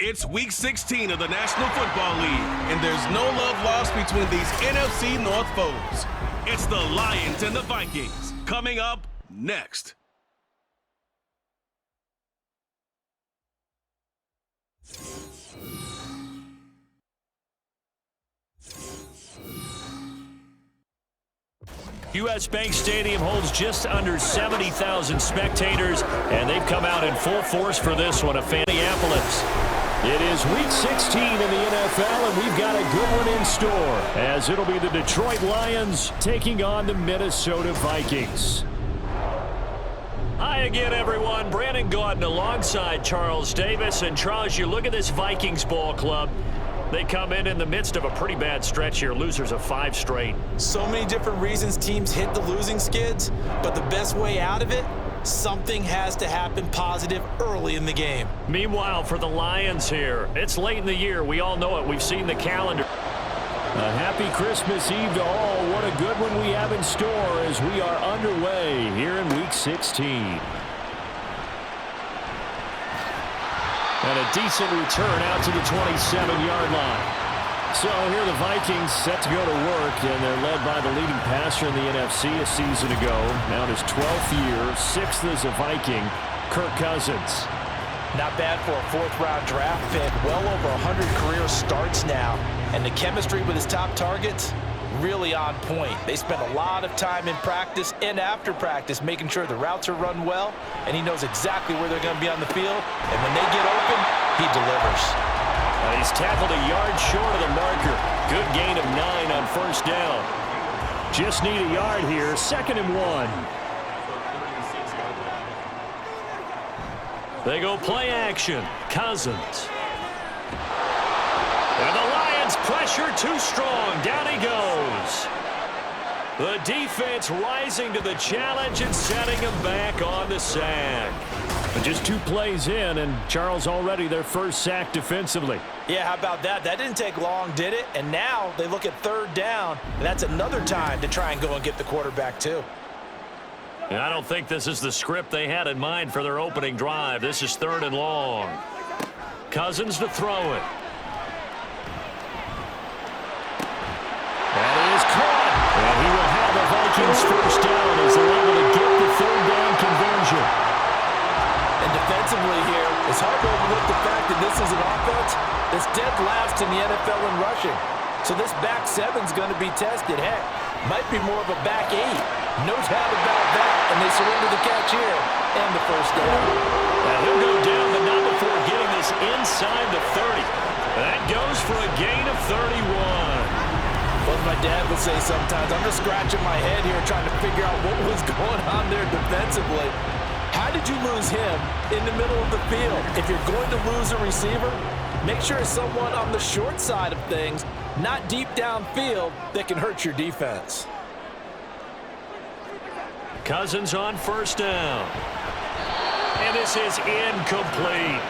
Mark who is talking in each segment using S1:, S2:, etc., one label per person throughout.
S1: It's Week 16 of the National Football League, and there's no love lost between these NFC North foes. It's the Lions and the Vikings, coming up next.
S2: U.S. Bank Stadium holds just under 70,000 spectators, and they've come out in full force for this one, Minneapolis. It is Week 16 in the NFL, and we've got a good one in store, as it'll be the Detroit Lions taking on the Minnesota Vikings. Hi again, everyone. Brandon Gaudin alongside Charles Davis. And Charles, you look at this Vikings ball club. They come in the midst of a pretty bad stretch here, losers of 5 straight.
S3: So many different reasons teams hit the losing skids, but the best way out of it, something has to happen positive early in the game.
S2: Meanwhile, for the Lions here, it's late in the year. We all know it. We've seen the calendar. A happy Christmas Eve to all. What a good one we have in store as we are underway here in Week 16. And a decent return out to the 27-yard line. So here the Vikings set to go to work, and they're led by the leading passer in the NFC a season ago. Now in his 12th year, 6th as a Viking, Kirk Cousins.
S3: Not bad for a 4th-round draft pick. Well over 100 career starts now. And the chemistry with his top targets, really on point. They spend a lot of time in practice and after practice making sure the routes are run well, and he knows exactly where they're going to be on the field. And when they get open, he delivers.
S2: He's tackled a yard short of the marker. Good gain of 9 on 1st down. Just need a yard here, 2nd and 1. They go play action. Cousins. And the Lions pressure too strong. Down he goes. The defense rising to the challenge and setting him back on the sack. But just 2 plays in, and Charles already their first sack defensively.
S3: Yeah, how about that? That didn't take long, did it? And now they look at 3rd down, and that's another time to try and go and get the quarterback too.
S2: And I don't think this is the script they had in mind for their opening drive. This is 3rd and long. Cousins to throw it. That is caught. And he will have the Vikings first down as they're able to get the 3rd down conversion.
S3: And defensively here, it's hard to overlook the fact that this is an offense that's dead last in the NFL in rushing. So this back 7's going to be tested. Heck, might be more of a back 8. No doubt about that. And they surrender the catch here and the first down.
S2: Now he'll go down, but not before getting this inside the 30. That goes for a gain of 31.
S3: Well, as my dad would say sometimes, I'm just scratching my head here trying to figure out what was going on there defensively. How did you lose him in the middle of the field? If you're going to lose a receiver, make sure it's someone on the short side of things, not deep downfield, that can hurt your defense.
S2: Cousins on 1st down. And this is incomplete.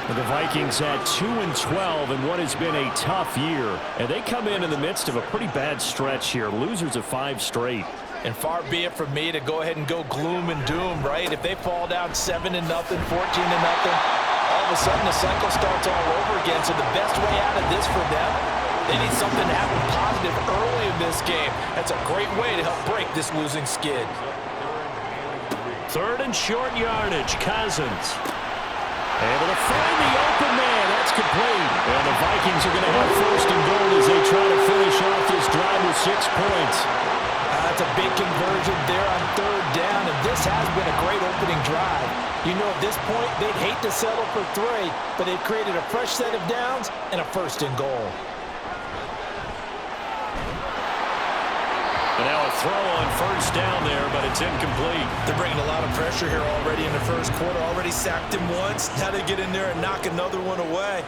S2: The Vikings had 2-12 in what has been a tough year. And they come in the midst of a pretty bad stretch here. Losers of 5 straight.
S3: And far be it from me to go ahead and go gloom and doom, right? If they fall down 7-0, 14-0, all of a sudden the cycle starts all over again. So the best way out of this for them, they need something to happen positive early in this game. That's a great way to help break this losing skid.
S2: 3rd and short yardage. Cousins able to find the open man. That's complete. And the Vikings are going to have 1st and goal as they try to finish off this drive with 6 points.
S3: That's a big conversion there on 3rd down, and this has been a great opening drive. You know, at this point, they'd hate to settle for 3, but they've created a fresh set of downs and a 1st and goal.
S2: And now a throw on 1st down there, but it's incomplete.
S3: They're bringing a lot of pressure here already in the 1st quarter. Already sacked him once. Now they get in there and knock another one away.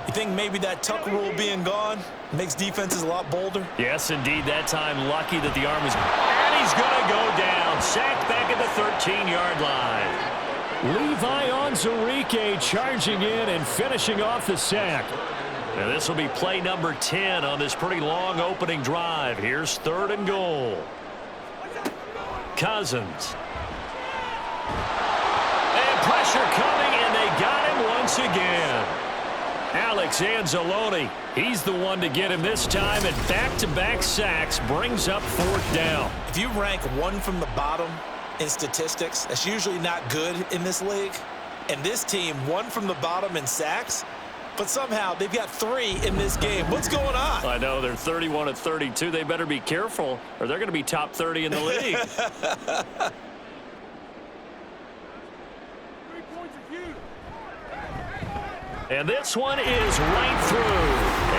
S3: You think maybe that tuck rule being gone makes defenses a lot bolder?
S2: Yes, indeed. That time lucky that the arm was... And he's going to go down. Sacked back at the 13-yard line. Levi Onwuzurike charging in and finishing off the sack. And this will be play number 10 on this pretty long opening drive. Here's 3rd and goal. Cousins. And pressure coming, and they got him once again. Alex Anzalone, he's the one to get him this time, and back-to-back sacks brings up 4th down.
S3: If you rank one from the bottom in statistics, that's usually not good in this league. And this team, one from the bottom in sacks, but somehow they've got 3 in this game. What's going on?
S2: I know, they're 31 of 32. They better be careful, or they're going to be top 30 in the league. And this one is right through.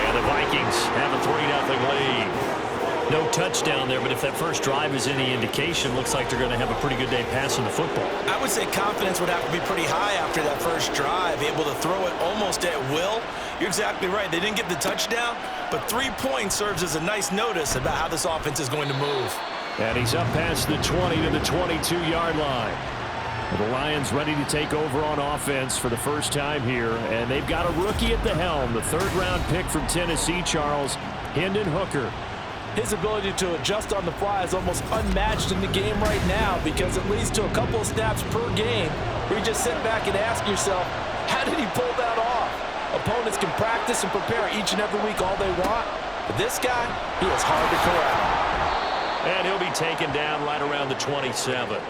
S2: And the Vikings have a 3-0 lead. No touchdown there, but if that first drive is any indication, looks like they're going to have a pretty good day passing the football.
S3: I would say confidence would have to be pretty high after that first drive, able to throw it almost at will. You're exactly right. They didn't get the touchdown, but 3 points serves as a nice notice about how this offense is going to move.
S2: And he's up past the 20 to the 22-yard line. The Lions ready to take over on offense for the first time here, and they've got a rookie at the helm, the 3rd-round pick from Tennessee, Charles Hendon Hooker.
S3: His ability to adjust on the fly is almost unmatched in the game right now because it leads to a couple of snaps per game where you just sit back and ask yourself, how did he pull that off? Opponents can practice and prepare each and every week all they want, but this guy, he is hard to corral.
S2: And he'll be taken down right around the 27.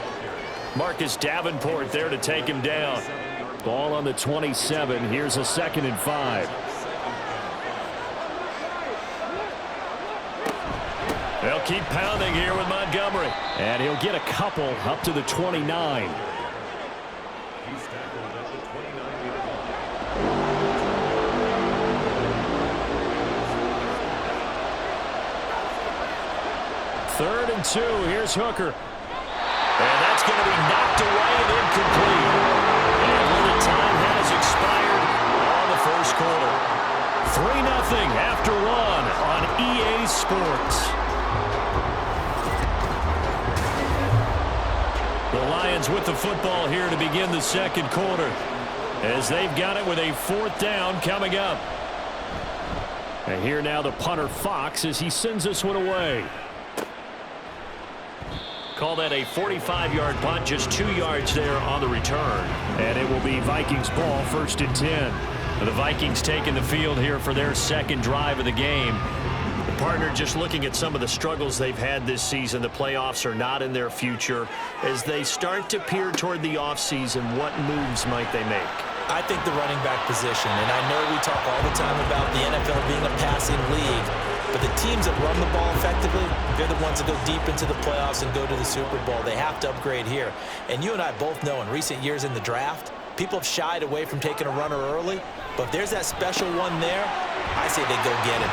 S2: Marcus Davenport there to take him down. Ball on the 27. Here's a 2nd and 5. They'll keep pounding here with Montgomery. And he'll get a couple up to the 29. Third and 2. Here's Hooker. And that's going to be knocked away and incomplete. And when the time has expired on the first quarter. 3-0 after 1 on EA Sports. The Lions with the football here to begin the second quarter as they've got it with a 4th down coming up. And here now the punter Fox as he sends this one away. Call that a 45-yard punt, just 2 yards there on the return. And it will be Vikings ball, 1st and 10. The Vikings taking the field here for their 2nd drive of the game. The partner just looking at some of the struggles they've had this season. The playoffs are not in their future. As they start to peer toward the offseason, what moves might they make?
S3: I think the running back position, and I know we talk all the time about the NFL being a passing league, but the teams that run the ball effectively, they're the ones that go deep into the playoffs and go to the Super Bowl. They have to upgrade here. And you and I both know in recent years in the draft, people have shied away from taking a runner early, but if there's that special one there, I say they go get him.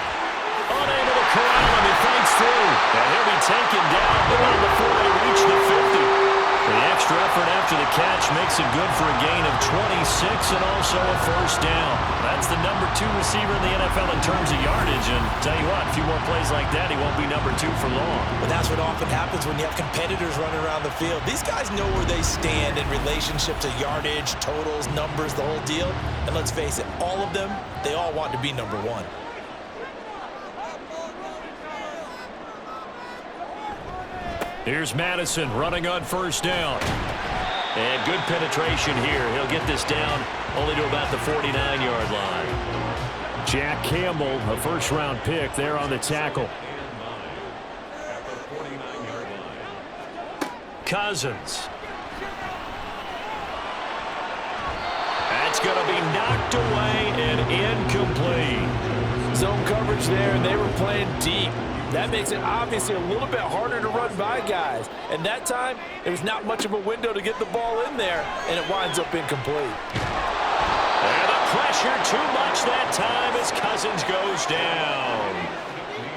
S2: Unable to corral him, he fights through. And he'll be taken down before they reach the 50. The extra effort after the catch makes it good for a gain of 26 and also a 1st down. That's the number 2 receiver in the NFL in terms of yardage. And tell you what, a few more plays like that, he won't be number 2 for long.
S3: But that's what often happens when you have competitors running around the field. These guys know where they stand in relationship to yardage, totals, numbers, the whole deal. And let's face it, all of them, they all want to be number 1.
S2: Here's Madison running on 1st down. And good penetration here. He'll get this down only to about the 49-yard line. Jack Campbell, a 1st-round pick there on the tackle. Cousins. That's going to be knocked away and incomplete.
S3: Zone coverage there, and they were playing deep. That makes it obviously a little bit harder to run by guys. And that time, it was not much of a window to get the ball in there, and it winds up incomplete.
S2: And the pressure too much that time as Cousins goes down.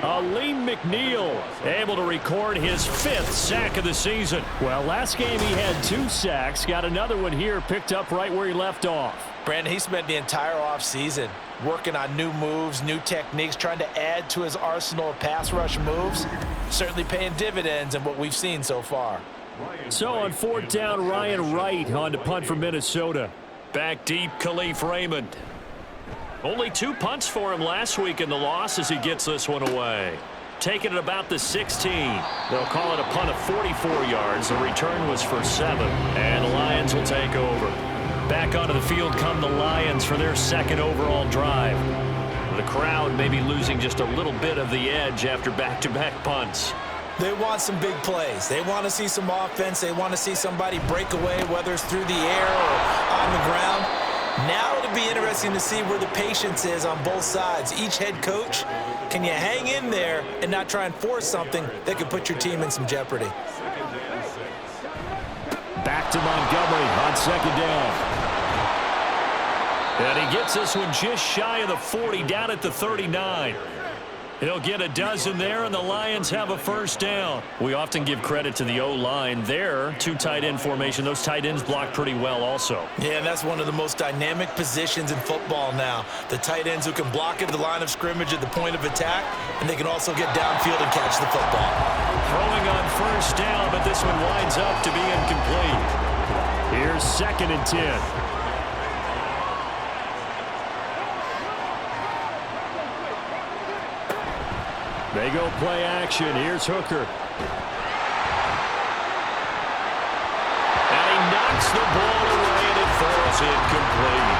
S2: Aleem McNeil able to record his 5th sack of the season. Well, last game he had 2 sacks. Got another one here picked up right where he left off.
S3: Brandon, he spent the entire offseason working on new moves, new techniques, trying to add to his arsenal of pass rush moves. Certainly paying dividends in what we've seen so far.
S2: So on 4th down, Ryan Wright on to punt for Minnesota. Back deep, Khalif Raymond. Only 2 punts for him last week in the loss as he gets this one away. Taking it about the 16. They'll call it a punt of 44 yards. The return was for 7. And the Lions will take over. Back onto the field come the Lions for their second overall drive. The crowd may be losing just a little bit of the edge after back-to-back punts.
S3: They want some big plays. They want to see some offense. They want to see somebody break away, whether it's through the air or on the ground. Now it'll be interesting to see where the patience is on both sides. Each head coach, can you hang in there and not try and force something that could put your team in some jeopardy?
S2: Back to Montgomery on second down. And he gets this one just shy of the 40, down at the 39. He'll get a dozen there, and the Lions have a first down. We often give credit to the O-line there. Two tight end formation. Those tight ends block pretty well also.
S3: Yeah, and that's one of the most dynamic positions in football now. The tight ends who can block at the line of scrimmage at the point of attack, and they can also get downfield and catch the football.
S2: Throwing on first down, but this one winds up to be incomplete. Here's 2nd and 10. They go play action. Here's Hooker. And he knocks the ball away, and it falls incomplete.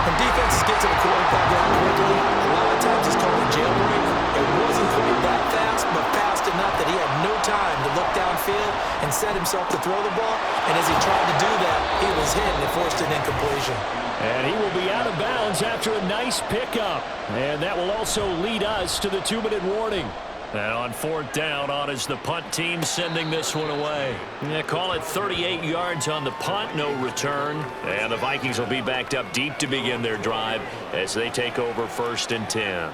S3: When defenses get to the quarterback that quickly, a lot of times it's called a jailbreak. It wasn't quite that fast, but fast enough that he had no time to look downfield and set himself to throw the ball. And as he tried to do that, he was hit and it forced an incompletion.
S2: And he will be out of bounds after a nice pickup. And that will also lead us to the 2-minute warning. And on 4th down, on is the punt team sending this one away. Yeah, call it 38 yards on the punt, no return. And the Vikings will be backed up deep to begin their drive as they take over 1st and 10.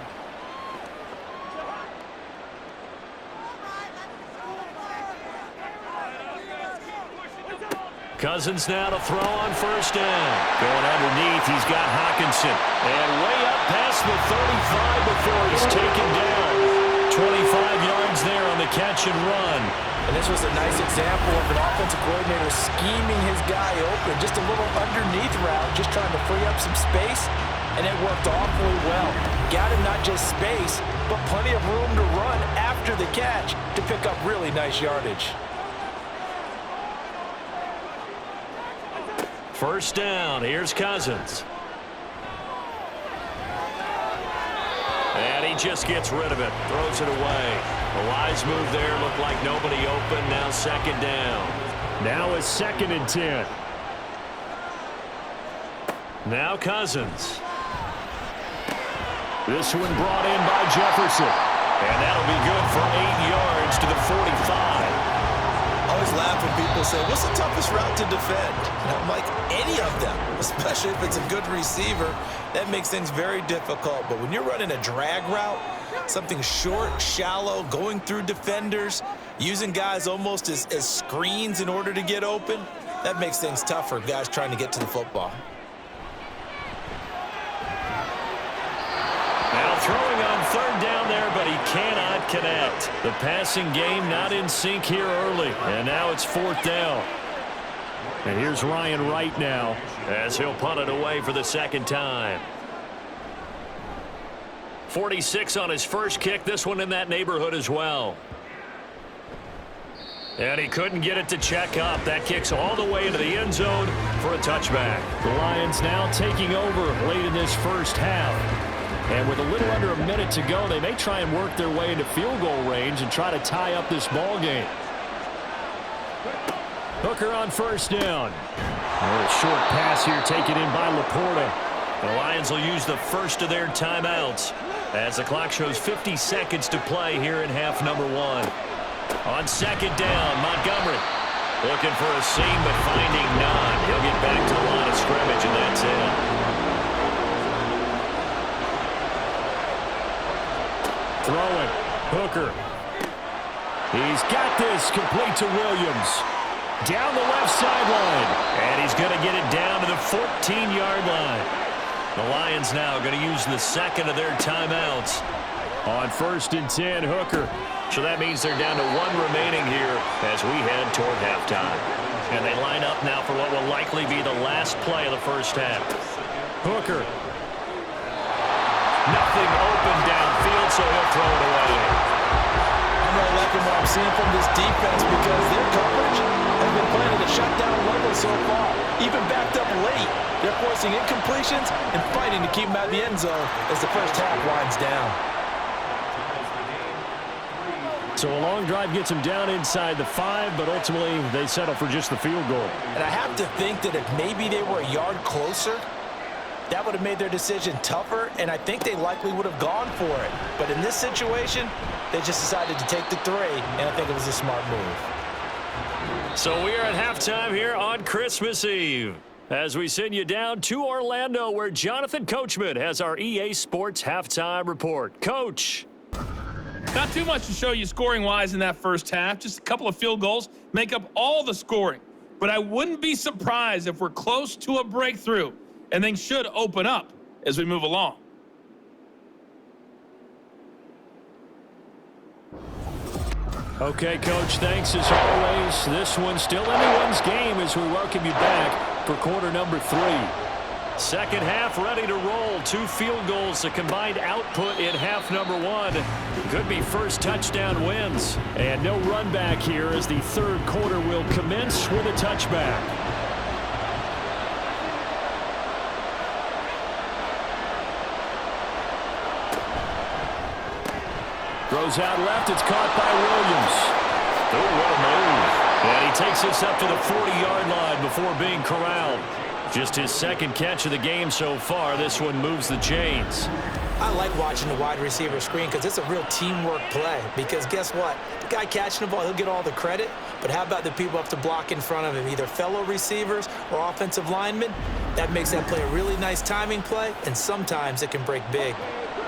S2: Cousins now to throw on first down. Going underneath, he's got Hockenson. And way up past the 35 before he's taken down. 25 yards there on the catch and run.
S3: And this was a nice example of an offensive coordinator scheming his guy open. Just a little underneath route, just trying to free up some space. And it worked awfully well. Got him not just space, but plenty of room to run after the catch to pick up really nice yardage.
S2: First down, here's Cousins. And he just gets rid of it, throws it away. A wise move there, looked like nobody open, now 2nd down. Now it's 2nd and 10. Now Cousins. This one brought in by Jefferson. And that'll be good for 8 yards to the 45.
S3: I always laugh when people say, what's the toughest route to defend? And I'm like, any of them, especially if it's a good receiver. That makes things very difficult. But when you're running a drag route, something short, shallow, going through defenders, using guys almost as screens in order to get open, that makes things tough for guys trying to get to the football.
S2: Now throwing on 3rd down there, but he cannot connect. The passing game not in sync here early. And now it's 4th down. And here's Ryan Wright now as he'll punt it away for the 2nd time. 46 on his first kick. This one in that neighborhood as well. And he couldn't get it to check up. That kicks all the way into the end zone for a touchback. The Lions now taking over late in this first half. And with a little under a minute to go, they may try and work their way into field goal range and try to tie up this ball game. Hooker on first down. A short pass here taken in by Laporta. The Lions will use the first of their timeouts as the clock shows 50 seconds to play here in half number 1. On 2nd down, Montgomery looking for a seam but finding none. He'll get back to the line of scrimmage, and that's it. Throwing, Hooker. He's got this, complete to Williams. Down the left sideline. And he's going to get it down to the 14-yard line. The Lions now going to use the 2nd of their timeouts. On 1st and 10, Hooker. So that means they're down to 1 remaining here as we head toward halftime. And they line up now for what will likely be the last play of the first half. Hooker. Nothing open downfield, so he'll throw it away.
S3: I'm not liking what I'm seeing from this defense because their coverage has been playing at a shutdown level so far. Even backed up late, they're forcing incompletions and fighting to keep them out of the end zone as the first half winds down.
S2: So a long drive gets them down inside the 5, but ultimately they settle for just the field goal.
S3: And I have to think that if maybe they were a yard closer, that would have made their decision tougher, and I think they likely would have gone for it. But in this situation, they just decided to take the 3, and I think it was a smart move.
S2: So we are at halftime here on Christmas Eve as we send you down to Orlando, where Jonathan Coachman has our EA Sports halftime report. Coach.
S4: Not too much to show you scoring-wise in that first half. Just a couple of field goals make up all the scoring. But I wouldn't be surprised if we're close to a breakthrough, and things should open up as we move along.
S2: Okay, Coach, thanks as always. This one's still anyone's game as we welcome you back for quarter number 3. Second half ready to roll. 2 field goals, a combined output in half number 1. Could be first touchdown wins. And no run back here as the third quarter will commence with a touchback. Throws out left. It's caught by Williams. Oh, what a move. And he takes this up to the 40-yard line before being corralled. Just his second catch of the game so far. This one moves the chains.
S3: I like watching the wide receiver screen because it's a real teamwork play. Because guess what? The guy catching the ball, he'll get all the credit. But how about the people have to block in front of him, either fellow receivers or offensive linemen? That makes that play a really nice timing play, and sometimes it can break big.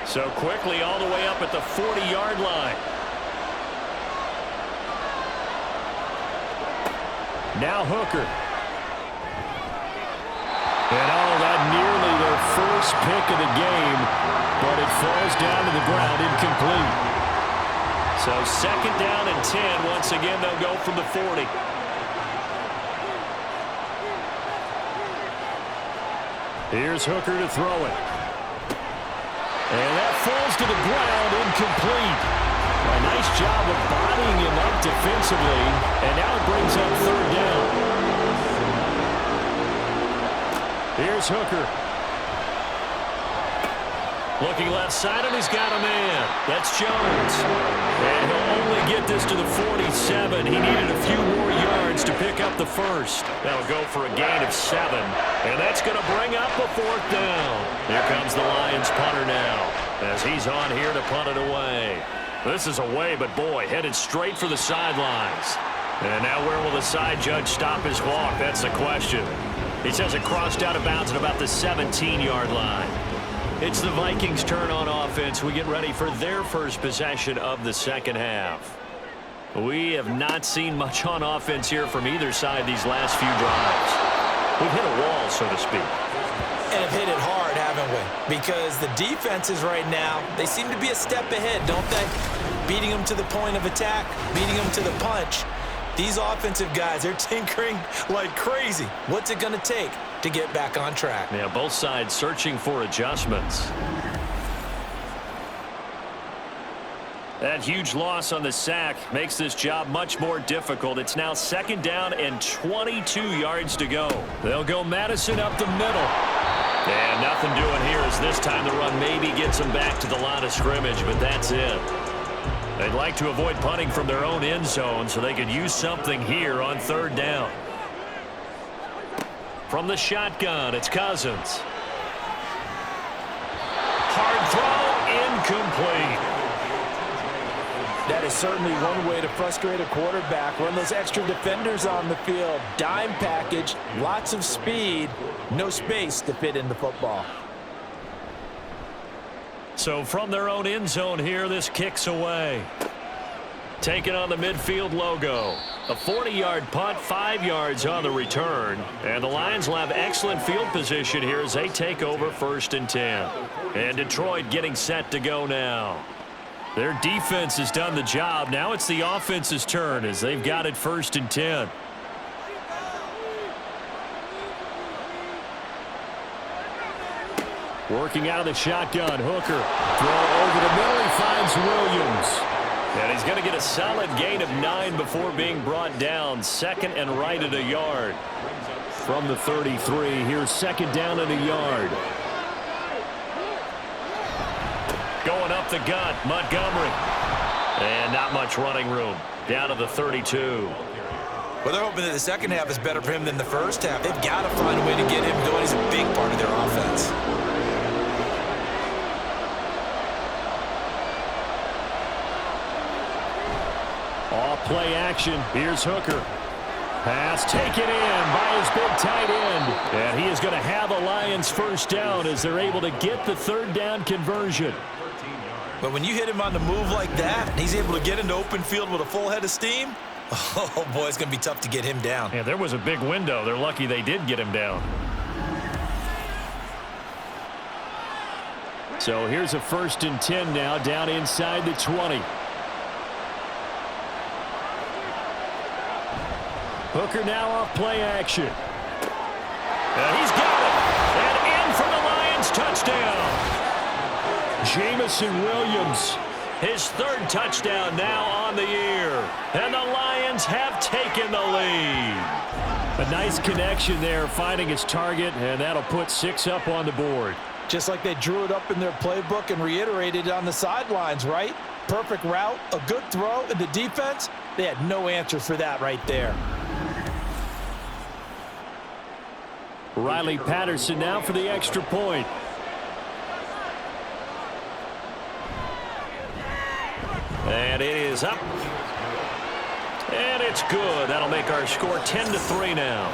S2: So quickly all the way up at the 40-yard line. Now Hooker. And that nearly their first pick of the game, but it falls down to the ground incomplete. So second down and 10. Once again, they'll go from the 40. Here's Hooker to throw it. And that falls to the ground incomplete. A nice job of bodying him up defensively, and now it brings up third down. Here's Hooker. Looking left side, and he's got a man. That's Jones. And he'll only get this to the 47. He needed a few more yards to pick up the first. That'll go for a gain of 7. And that's going to bring up a fourth down. Here comes the Lions punter now, as he's on here to punt it away. This is away, but boy, headed straight for the sidelines. And now where will the side judge stop his walk? That's the question. He says it crossed out of bounds at about the 17-yard line. It's the Vikings' turn on offense. We get ready for their first possession of the second half. We have not seen much on offense here from either side these last few drives. We've hit a wall, so to speak.
S3: And have hit it hard, haven't we? Because the defenses right now, they seem to be a step ahead, don't they? Beating them to the point of attack, beating them to the punch. These offensive guys, they're tinkering like crazy. What's it going to take to get back on track?
S2: Yeah, both sides searching for adjustments. That huge loss on the sack makes this job much more difficult. It's now second down and 22 yards to go. They'll go Madison up the middle. And nothing doing here as this time the run maybe gets them back to the line of scrimmage, but that's it. They'd like to avoid punting from their own end zone so they could use something here on third down. From the shotgun, it's Cousins. Hard throw, incomplete.
S3: That is certainly one way to frustrate a quarterback. Run those extra defenders on the field. Dime package, lots of speed, no space to fit in the football.
S2: So from their own end zone here, this kicks away. Taking on the midfield logo. A 40-yard punt, 5 yards on the return. And the Lions will have excellent field position here as they take over first and 10. And Detroit getting set to go now. Their defense has done the job. Now it's the offense's turn as they've got it first and 10. Working out of the shotgun, Hooker. Throw over the middle, he finds Williams. And he's going to get a solid gain of 9 before being brought down. Second and right at a yard. From the 33, here's second down and a yard. Going up the gut, Montgomery. And not much running room. Down to the 32.
S3: Well, they're hoping that the second half is better for him than the first half. They've got to find a way to get him going. He's a big part of their offense.
S2: Off play action. Here's Hooker. Pass taken in by his big tight end. And he is going to have a Lions first down as they're able to get the third down conversion.
S3: But when you hit him on the move like that, he's able to get into open field with a full head of steam, oh, boy, it's going to be tough to get him down.
S2: Yeah, there was a big window. They're lucky they did get him down. So here's a 1st and 10 now, down inside the 20. Hooker now off play action. And he's got it. And in for the Lions touchdown. Jamison Williams, his 3rd touchdown now on the year. And the Lions have taken the lead. A nice connection there, finding his target, and that'll put 6 up on the board.
S3: Just like they drew it up in their playbook and reiterated it on the sidelines, right? Perfect route, a good throw, and the defense, they had no answer for that right there.
S2: Riley Patterson now for the extra point. And it is up. And it's good. That'll make our score 10-3 now.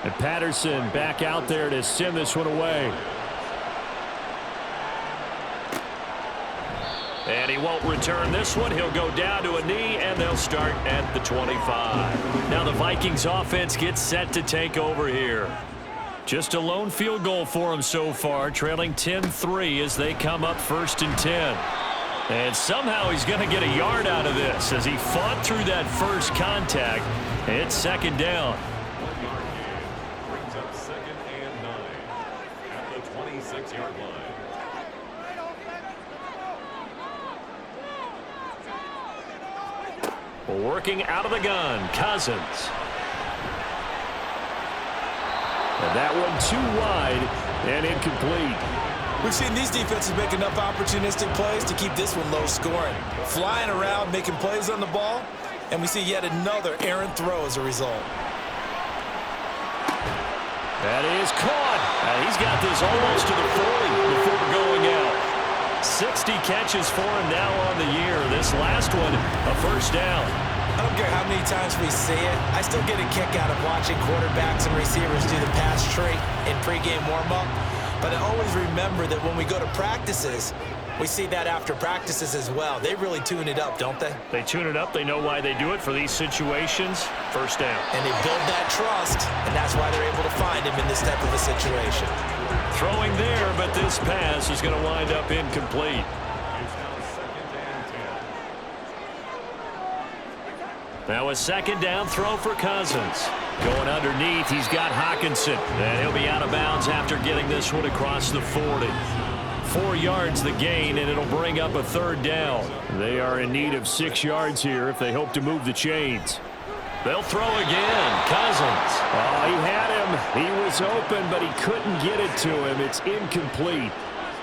S2: And Patterson back out there to send this one away. And he won't return this one. He'll go down to a knee, and they'll start at the 25. Now the Vikings offense gets set to take over here. Just a lone field goal for them so far, trailing 10-3 as they come up 1st and 10. And somehow he's going to get a yard out of this as he fought through that first contact. It's 2nd down.
S5: Brings up 2nd and 9 at the 26-yard line.
S2: Working out of the gun, Cousins. And that one too wide and incomplete.
S3: We've seen these defenses make enough opportunistic plays to keep this one low scoring. Flying around, making plays on the ball, and we see yet another errant throw as a result.
S2: That is caught. He's got this almost to the 40 before going out. 60 catches for him now on the year. This last one, a 1st down.
S3: I don't care how many times we see it. I still get a kick out of watching quarterbacks and receivers do the pass trait in pregame warm-up. But I always remember that when we go to practices, we see that after practices as well. They really tune it up, don't they?
S2: They tune it up. They know why they do it for these situations. 1st down.
S3: And they build that trust, and that's why they're able to find him in this type of a situation.
S2: Throwing there, but this pass is going to wind up incomplete. Now a 2nd down throw for Cousins. Going underneath, he's got Hockenson. And he'll be out of bounds after getting this one across the 40. 4 yards the gain, and it'll bring up a 3rd down. They are in need of 6 yards here if they hope to move the chains. They'll throw again. Cousins. Oh, he had him. He was open, but he couldn't get it to him. It's incomplete.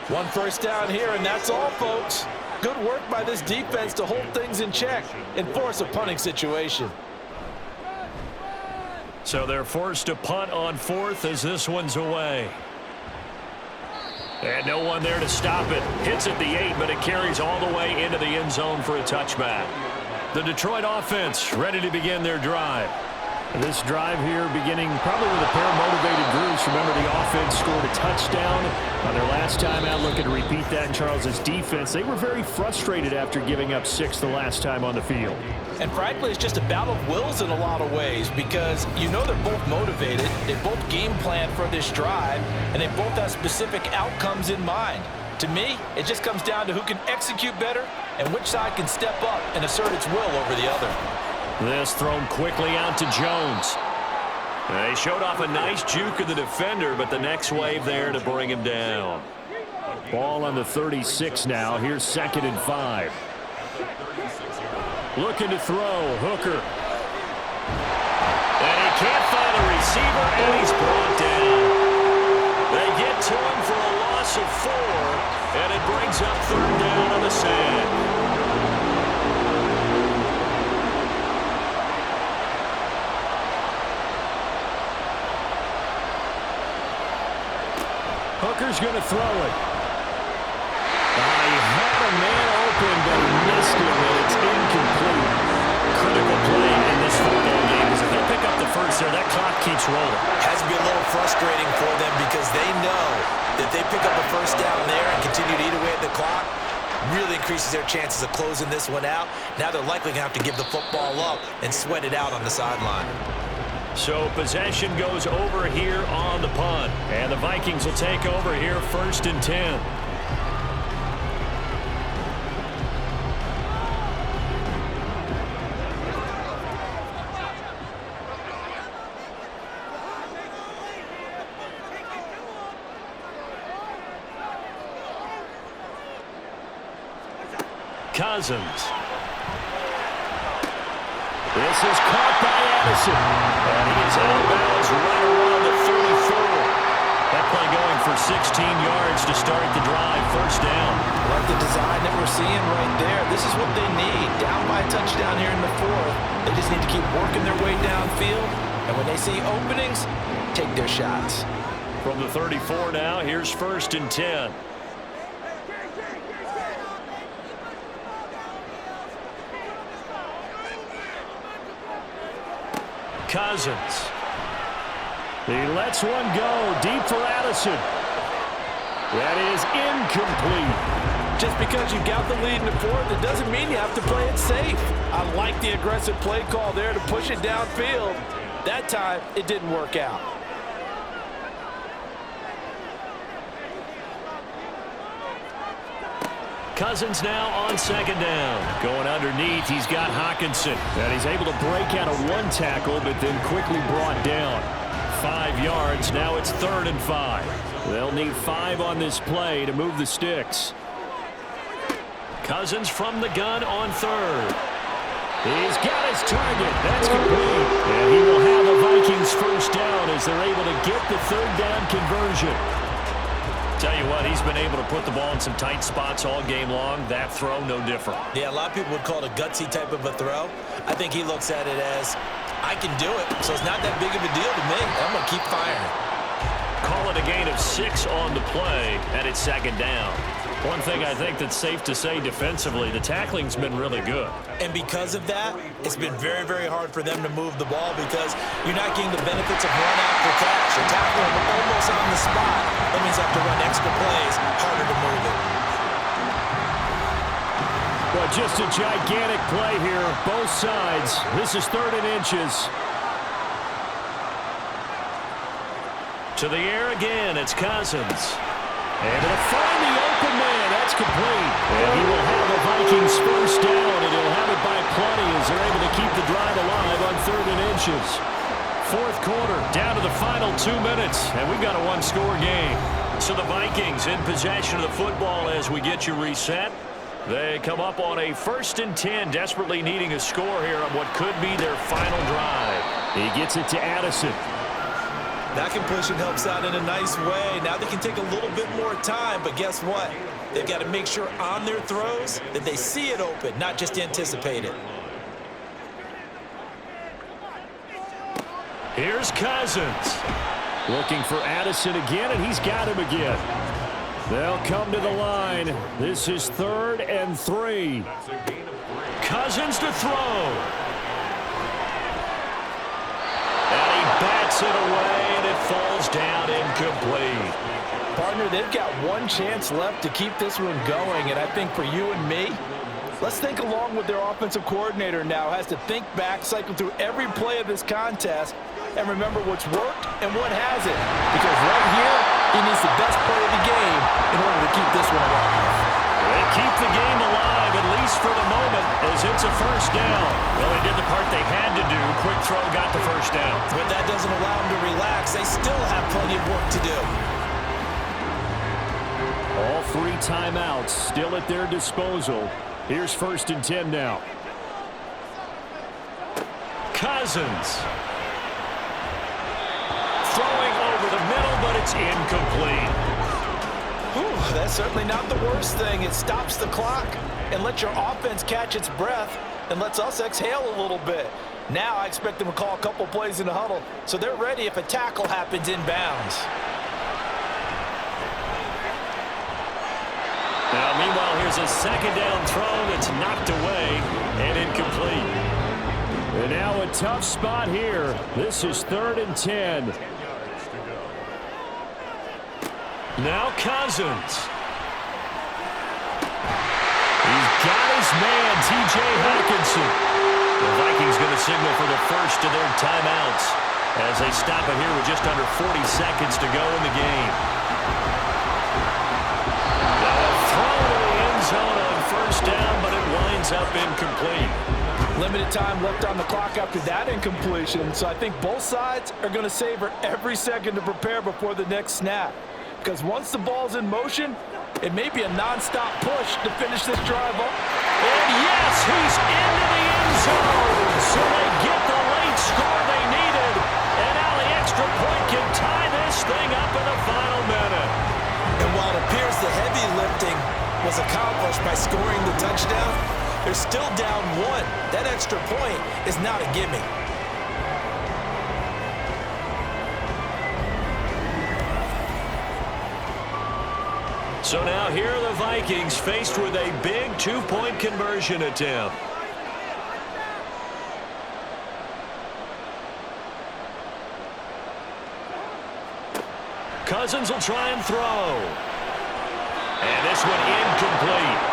S3: 1 first down here, and that's all, folks. Good work by this defense to hold things in check and force a punting situation.
S2: So they're forced to punt on 4th as this one's away. And no one there to stop it. Hits at the 8, but it carries all the way into the end zone for a touchback. The Detroit offense ready to begin their drive. This drive here beginning probably with a pair of motivated groups. Remember, the offense scored a touchdown on their last time out. Looking to repeat that in Charles's defense. They were very frustrated after giving up 6 the last time on the field.
S3: And frankly, it's just a battle of wills in a lot of ways because you know they're both motivated. They both game plan for this drive, and they both have specific outcomes in mind. To me, it just comes down to who can execute better and which side can step up and assert its will over the other.
S2: This thrown quickly out to Jones. They showed off a nice juke of the defender, but the next wave there to bring him down. Ball on the 36 now. Here's 2nd and 5. Looking to throw. Hooker. And he can't find a receiver, and he's brought down. They get to him for a loss of 4, and it brings up 3rd down on the sand. Hooker's going to throw it. He had a man open, but he missed him, and it's incomplete. Critical play in this football game is if they pick up the first there, that clock keeps rolling.
S3: Has to be a little frustrating for them because they know that they pick up a first down there and continue to eat away at the clock, really increases their chances of closing this one out. Now they're likely going to have to give the football up and sweat it out on the sideline.
S2: So possession goes over here on the punt, and the Vikings will take over here 1st and 10. Cousins. This is caught by Addison. And he is out of bounds right around the 34. That play going for 16 yards to start the drive. 1st down.
S3: I like the design that we're seeing right there. This is what they need. Down by a touchdown here in the 4th. They just need to keep working their way downfield. And when they see openings, take their shots.
S2: From the 34 now, here's 1st and 10. Cousins. He lets one go deep for Addison. That is incomplete.
S3: Just because you got the lead in the 4th, it doesn't mean you have to play it safe. I like the aggressive play call there to push it downfield. That time, it didn't work out.
S2: Cousins now on 2nd down. Going underneath, he's got Hockenson. And he's able to break out of 1 tackle, but then quickly brought down. 5 yards, now it's 3rd and 5. They'll need 5 on this play to move the sticks. Cousins from the gun on 3rd. He's got his target. That's complete. And he will have the Vikings 1st down as they're able to get the 3rd down conversion. Tell you what, he's been able to put the ball in some tight spots all game long. That throw, no different.
S3: Yeah, a lot of people would call it a gutsy type of a throw. I think he looks at it as, I can do it, so it's not that big of a deal to me. I'm going to keep firing.
S2: Call it a gain of 6 on the play, and it's 2nd down. One thing I think that's safe to say defensively, the tackling's been really good.
S3: And because of that, it's been very, very hard for them to move the ball because you're not getting the benefits of run after catch. You're tackling them almost on the spot. That means you have to run extra plays, harder to move it.
S2: Well, just a gigantic play here, both sides. This is 3rd and inches. To the air again, it's Cousins. Able to find the open man. That's complete. And he will have the Vikings 1st down, and he'll have it by plenty as they're able to keep the drive alive on 3rd and inches. 4th quarter, down to the final 2 minutes, and we've got a 1-score game. So the Vikings in possession of the football as we get you reset. They come up on a 1st and 10, desperately needing a score here on what could be their final drive. He gets it to Addison.
S3: That completion helps out in a nice way. Now they can take a little bit more time, but guess what? They've got to make sure on their throws that they see it open, not just anticipate it.
S2: Here's Cousins. Looking for Addison again, and he's got him again. They'll come to the line. This is 3rd and 3. Cousins to throw. And he bats it away, and it falls down incomplete.
S3: Partner, they've got 1 chance left to keep this one going, and I think for you and me, let's think along with their offensive coordinator now. Has to think back, cycle through every play of this contest, and remember what's worked and what hasn't. Because right here, he needs the best play of the game in order to keep this one alive.
S2: They keep the game alive, at least for the moment, as it's a 1st down. Well, they did the part they had to do. Quick throw got the 1st down.
S3: With that that doesn't allow them to relax. They still have plenty of work to do.
S2: All 3 timeouts still at their disposal. Here's 1st and 10 now. Cousins. Throwing over the middle, but it's incomplete.
S3: Whew, that's certainly not the worst thing. It stops the clock and lets your offense catch its breath and lets us exhale a little bit. Now I expect them to call a couple plays in the huddle, so they're ready if a tackle happens inbounds.
S2: Now, meanwhile, here's a 2nd down throw that's knocked away and incomplete. And now a tough spot here. This is 3rd and 10. Now Cousins. He's got his man, T.J. Hawkinson. The Vikings going to signal for the first of their timeouts as they stop it here with just under 40 seconds to go in the game. Now a throw to the end zone on 1st down, but it winds up incomplete.
S3: Limited time left on the clock after that incompletion, so I think both sides are going to savor every second to prepare before the next snap. Because once the ball's in motion, it may be a non-stop push to finish this drive up.
S2: And yes, he's into the end zone. So they get the late score they needed. And now the extra point can tie this thing up in the final minute.
S3: And while it appears the heavy lifting was accomplished by scoring the touchdown, they're still down 1. That extra point is not a gimme.
S2: So now here are the Vikings faced with a big 2-point conversion attempt. Cousins will try and throw. And this one incomplete.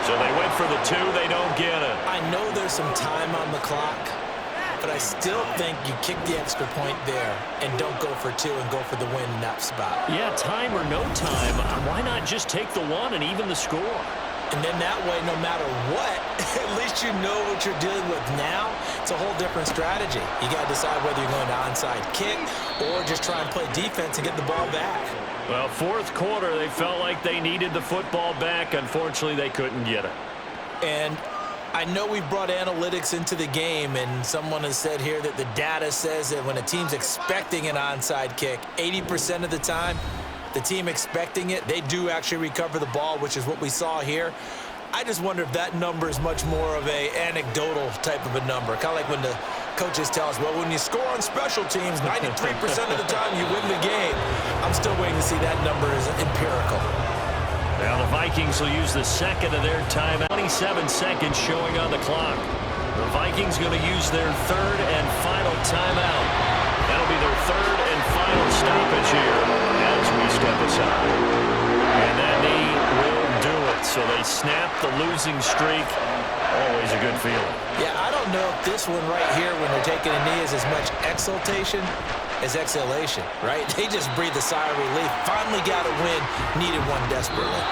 S2: So they went for the 2. They don't get it.
S3: I know there's some time on the clock, but I still think you kick the extra point there and don't go for 2 and go for the win in that spot.
S2: Yeah, time or no time, why not just take the 1 and even the score?
S3: And then that way, no matter what, at least you know what you're dealing with now. It's a whole different strategy. You got to decide whether you're going to onside kick or just try and play defense and get the ball back.
S2: Well, 4th quarter, they felt like they needed the football back. Unfortunately, they couldn't get it.
S3: And I know we've brought analytics into the game, and someone has said here that the data says that when a team's expecting an onside kick, 80% of the time, the team expecting it, they do actually recover the ball, which is what we saw here. I just wonder if that number is much more of a anecdotal type of a number. Kind of like when the coaches tell us, well, when you score on special teams, 93% of the time you win the game. I'm still waiting to see that number is empirical.
S2: Now the Vikings will use the 2nd of their timeout. 27 seconds showing on the clock. The Vikings going to use their 3rd and final timeout. That'll be their 3rd and final stoppage here as we step aside. And that knee will do it. So they snap the losing streak. Always a good feeling.
S3: Yeah, I don't know if this one right here when they're taking a knee is as much exultation as exhalation, right? They just breathed a sigh of relief. Finally got a win. Needed one desperately.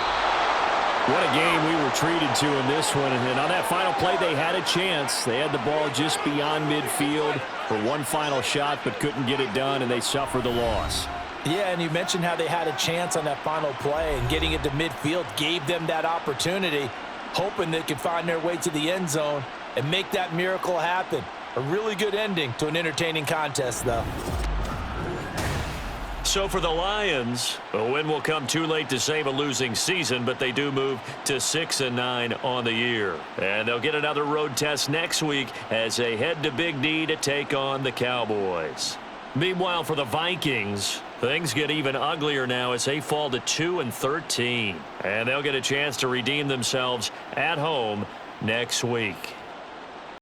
S2: What a game we were treated to in this one. And on that final play, they had a chance. They had the ball just beyond midfield for one final shot, but couldn't get it done, and they suffered the loss.
S3: Yeah, and you mentioned how they had a chance on that final play, and getting it to midfield gave them that opportunity, hoping they could find their way to the end zone and make that miracle happen. A really good ending to an entertaining contest, though.
S2: So for the Lions, a win will come too late to save a losing season, but they do move to 6-9 on the year. And they'll get another road test next week as they head to Big D to take on the Cowboys. Meanwhile, for the Vikings, things get even uglier now as they fall to 2-13. And they'll get a chance to redeem themselves at home next week.